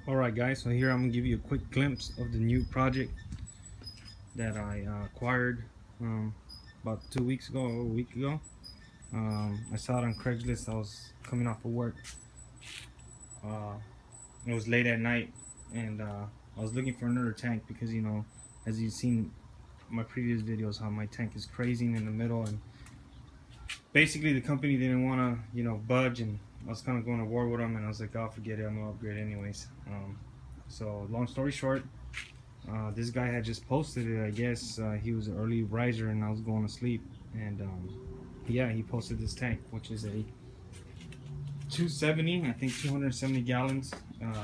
Alright guys, so here I'm going to give you a quick glimpse of the new project that I acquired about 2 weeks ago or a week ago. I saw it on Craigslist. I was coming off of work. It was late at night and I was looking for another tank because, you know, as you've seen my previous videos, how my tank is crazing in the middle, and basically the company didn't want to, you know, budge, and I was kind of going to war with them, and I was like, I'll forget it, I'm gonna upgrade anyways. So long story short, this guy had just posted it. I guess he was an early riser and I was going to sleep, and yeah, he posted this tank, which is a 270, I think 270 gallons.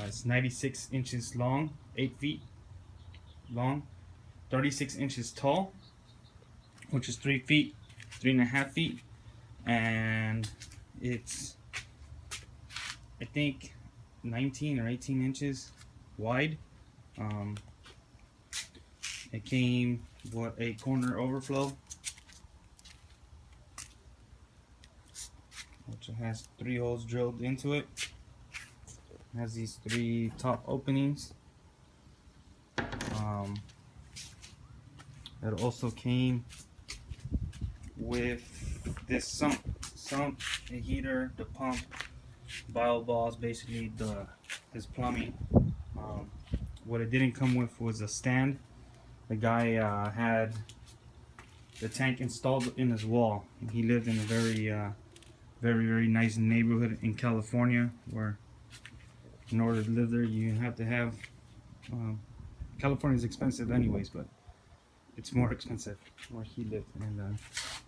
It's 96 inches long, 8 feet long, 36 inches tall, which is 3 feet, 3.5 feet, and it's, I think, 19 or 18 inches wide. It came with a corner overflow, which has 3 holes drilled into it. It has these 3 top openings. It also came with this sump, a heater, the pump, bio balls, basically this plumbing. What it didn't come with was a stand. The guy had the tank installed in his wall. He lived in a very nice neighborhood in California, where in order to live there you have to have California is expensive anyways, but it's more expensive where he lived, and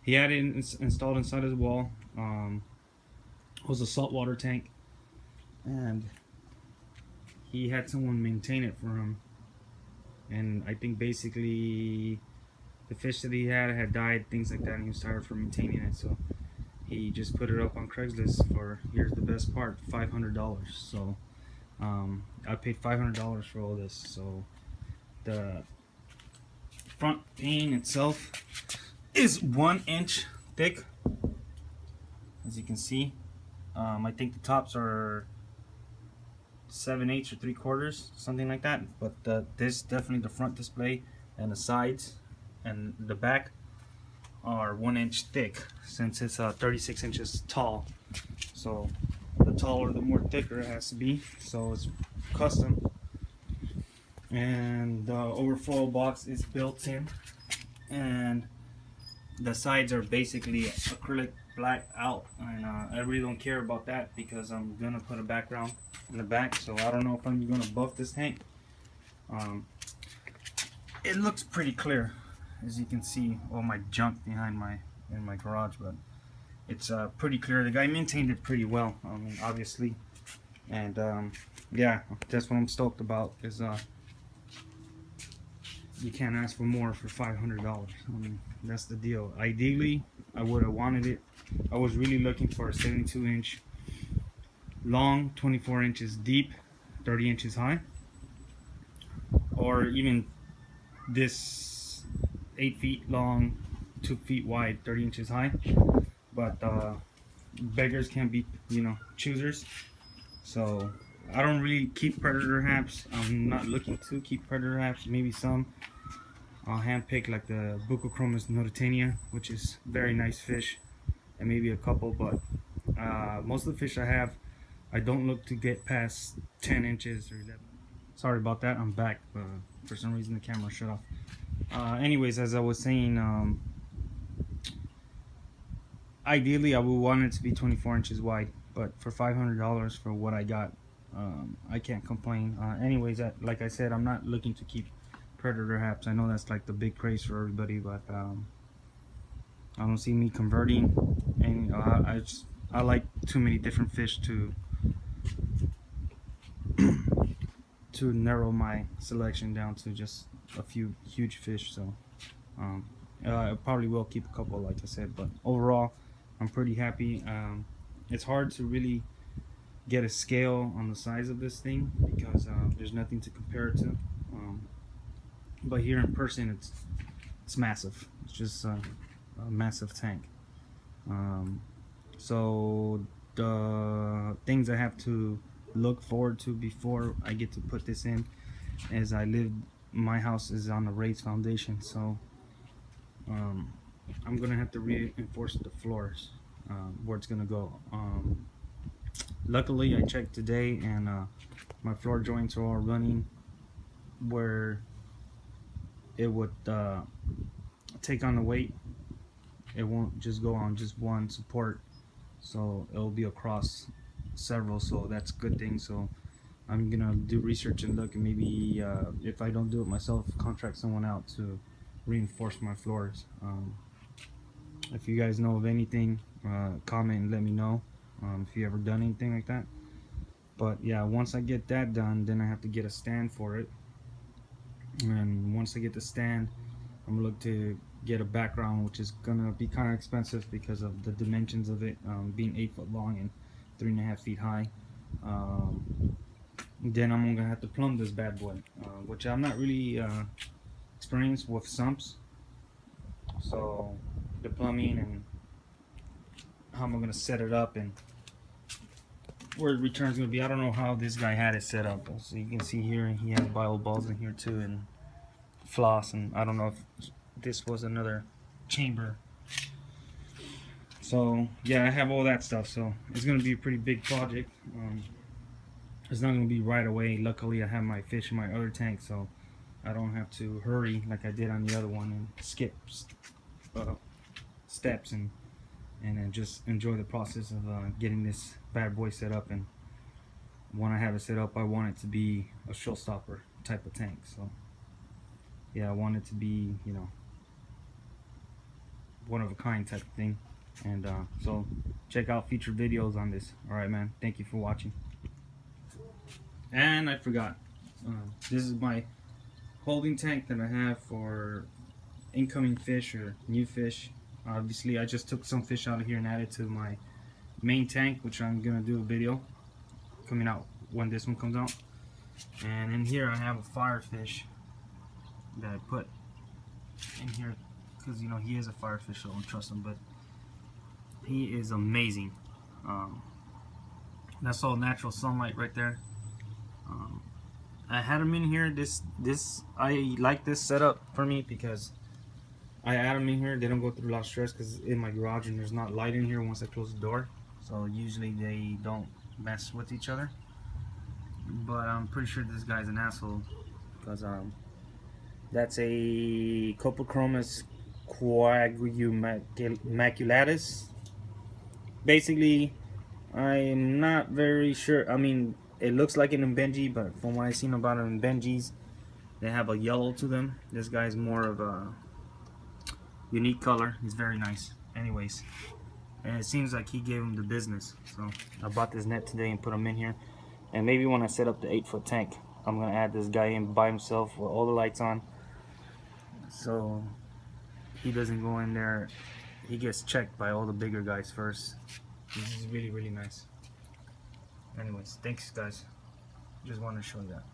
he had it installed inside his wall. It was a saltwater tank, and he had someone maintain it for him, and I think basically the fish that he had died, things like that, and he was tired for maintaining it, so he just put it up on Craigslist for, here's the best part, $500. So I paid $500 for all this. So the front pane itself is 1 inch thick, as you can see. I think the tops are 7/8 or 3/4, something like that. But this, definitely the front display and the sides and the back are 1 inch thick, since it's 36 inches tall. So the taller, the more thicker it has to be. So it's custom, and the overflow box is built in, and the sides are basically acrylic black out, and I really don't care about that because I'm gonna put a background in the back. So I don't know if I'm gonna buff this tank. It looks pretty clear, as you can see, all my junk behind in my garage, but it's pretty clear. The guy maintained it pretty well, I mean, obviously, and yeah, that's what I'm stoked about. Is you can't ask for more for $500. I mean, that's the deal. Ideally, I would have wanted it. I was really looking for a 72-inch long, 24 inches deep, 30 inches high, or even this 8 feet long, 2 feet wide, 30 inches high. But beggars can't be, you know, choosers. So I don't really keep predator haps. I'm not looking to keep predator haps. Maybe some I'll handpick, like the Bucochromis norditania, which is very nice fish, and maybe a couple. But most of the fish I have, I don't look to get past 10 inches or 11. Sorry about that, I'm back. For some reason the camera shut off. Anyways, as I was saying, ideally I would want it to be 24 inches wide, but for $500 for what I got, I can't complain. Anyways, like I said, I'm not looking to keep predator haps. I know that's like the big craze for everybody, but I don't see me converting, and I like too many different fish to to narrow my selection down to just a few huge fish. So I probably will keep a couple, like I said, but overall I'm pretty happy. It's hard to really get a scale on the size of this thing because there's nothing to compare it to, but here in person it's massive. It's just a massive tank. So the things I have to look forward to before I get to put this in, as my house is on a raised foundation, so I'm gonna have to reinforce the floors where it's gonna go. Luckily I checked today, and my floor joints are all running where it would take on the weight. It won't just go on just one support, so it'll be across several, so that's a good thing. So I'm gonna do research and look, and maybe if I don't do it myself, contract someone out to reinforce my floors. If you guys know of anything, comment and let me know if you ever done anything like that. But yeah, once I get that done, then I have to get a stand for it, and once I get the stand, I'm gonna look to get a background, which is gonna be kind of expensive because of the dimensions of it, being 8 foot long and 3.5 feet high. Then I'm gonna have to plumb this bad boy, which I'm not really experienced with sumps, so the plumbing and how am I gonna set it up and where the return's gonna be, I don't know how this guy had it set up. So you can see here he has bio balls in here too, and floss, and I don't know if this was another chamber. So yeah, I have all that stuff, so it's gonna be a pretty big project. It's not gonna be right away. Luckily I have my fish in my other tank, so I don't have to hurry like I did on the other one and skip steps and then just enjoy the process of getting this bad boy set up. And when I have it set up, I want it to be a showstopper type of tank. So yeah, I want it to be, you know, one of a kind type of thing. And so check out future videos on this. Alright man, thank you for watching. And I forgot, this is my holding tank that I have for incoming fish or new fish. Obviously I just took some fish out of here and added to my main tank, which I'm gonna do a video coming out when this one comes out. And in here I have a firefish that I put in here because, you know, he is a firefish, so I don't trust him, but he is amazing. That's all natural sunlight right there. I had him in here. I like this setup for me because I add them in here. They don't go through a lot of stress because in my garage and there's not light in here once I close the door, so usually they don't mess with each other. But I'm pretty sure this guy's an asshole because that's a Copochromis coagulomaculatus. Basically, I'm not very sure. I mean, it looks like an Mbenji, but from what I've seen about Mbenjis, they have a yellow to them. This guy's more of a unique color. He's very nice. Anyways, and it seems like he gave him the business. So I bought this net today and put him in here. And maybe when I set up the 8-foot tank, I'm gonna add this guy in by himself with all the lights on, so he doesn't go in there. He gets checked by all the bigger guys first. This is really, really nice. Anyways, thanks guys. Just wanted to show you that.